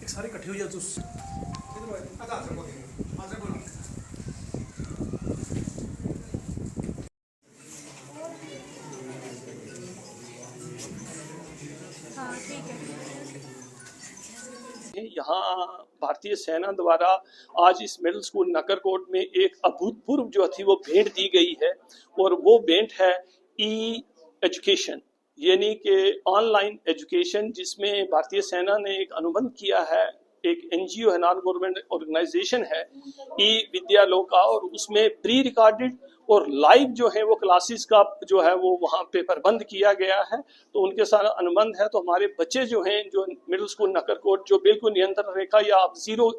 एक सारे इकट्ठे हो जाए तो हाँ ठीक है। यहाँ भारतीय सेना द्वारा आज इस मिडिल स्कूल नकरकोट में एक अभूतपूर्व जो थी वो भेंट दी गई है, और वो भेंट है ई एजुकेशन, यानी कि ऑनलाइन एजुकेशन, जिसमें भारतीय सेना ने एक अनुबंध किया है, एक एनजीओ है, नॉन गवर्नमेंट ऑर्गेनाइजेशन है ई विद्यालोक का, और उसमें प्री रिकॉर्डेड और लाइव जो है वो क्लासेस का जो है वो वहाँ पे प्रबंध किया गया है। तो उनके साथ अनुबंध है। तो हमारे बच्चे जो हैं, जो मिडिल स्कूल नकरकोट, जो बिल्कुल नियंत्रण रेखा या जीरो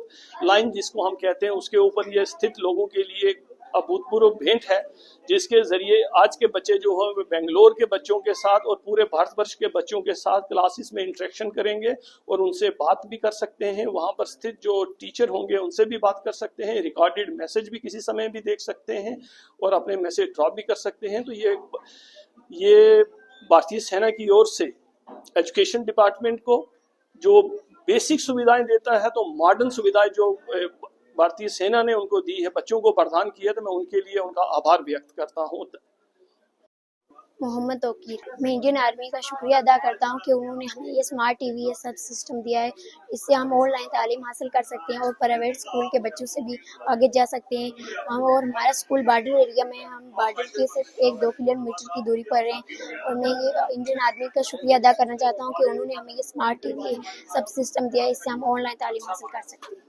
लाइन जिसको हम कहते हैं, उसके ऊपर ये स्थित लोगों के लिए अभूतपूर्व भेंट है, जिसके जरिए आज के बच्चे जो हैं वो बेंगलोर के बच्चों के साथ और पूरे भारतवर्ष के बच्चों के साथ क्लासेस में इंटरेक्शन करेंगे और उनसे बात भी कर सकते हैं। वहां पर स्थित जो टीचर होंगे उनसे भी बात कर सकते हैं, रिकॉर्डेड मैसेज भी किसी समय भी देख सकते हैं और अपने मैसेज ड्रॉप भी कर सकते हैं। तो ये भारतीय सेना की ओर से एजुकेशन डिपार्टमेंट को जो बेसिक सुविधाएं देता है, तो मॉडर्न सुविधाएं जो भारतीय सेना ने उनको दी है, बच्चों को प्रदान किया, तो मैं उनके लिए उनका आभार व्यक्त करता हूँ। मोहम्मद तौकीर, मैं इंडियन आर्मी का शुक्रिया अदा करता हूँ कि उन्होंने हमें ये स्मार्ट टीवी ये सब सिस्टम दिया है। इससे हम ऑनलाइन तालीम हासिल कर सकते हैं और प्राइवेट स्कूल के बच्चों से भी आगे जा सकते हैं। हम और हमारा स्कूल बॉर्डर एरिया में, हम बॉर्डर के सिर्फ 1-2 किलोमीटर की दूरी पर हैं। और मैं ये इंडियन आर्मी का शुक्रिया अदा करना चाहता हूँ कि उन्होंने हमें ये स्मार्ट टीवी सब सिस्टम दिया है। इससे हम ऑनलाइन तालीम हासिल कर सकते हैं।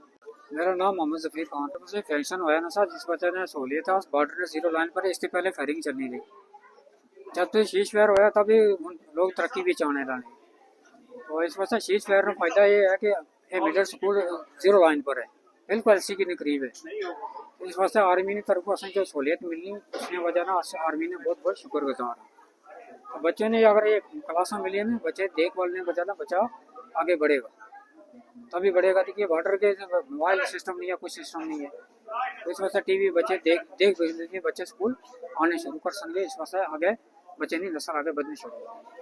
मेरा नाम मोहम्मद ज़फ़ीर खान है। मुझे फैशन हुआ ना सर, जिस बच्चे ने सहूलियत है उस बॉर्डर जीरो लाइन पर, इससे पहले फायरिंग चलनी थी। जब तो शीश फायर होया तभी लोग तरक्की भी चाहने लगे। तो इस वजह से शीश फायर का फायदा ये है कि ये मिडिल स्कूल जीरो लाइन पर है, बिल्कुल एलसी के करीब है। तो इस वजह से आर्मी की तरफ से जो सहूलियत मिलनी, उसने वजह ना आर्मी ने बहुत बहुत शुक्रगुजार है। तो बच्चे ने अगर ये क्लास में मिली है ना, बच्चे देखभाल ने बचा बच्चा आगे बढ़ेगा, तभी बढ़ेगा। देखिए बॉर्डर के मोबाइल सिस्टम नहीं है, कुछ सिस्टम नहीं है, तो इस वजह से टीवी बच्चे देख बच्चे स्कूल आने शुरू कर सकेंगे। इस वजह से आगे बच्चे नहीं नस्ल आगे बढ़नी शुरू होगी।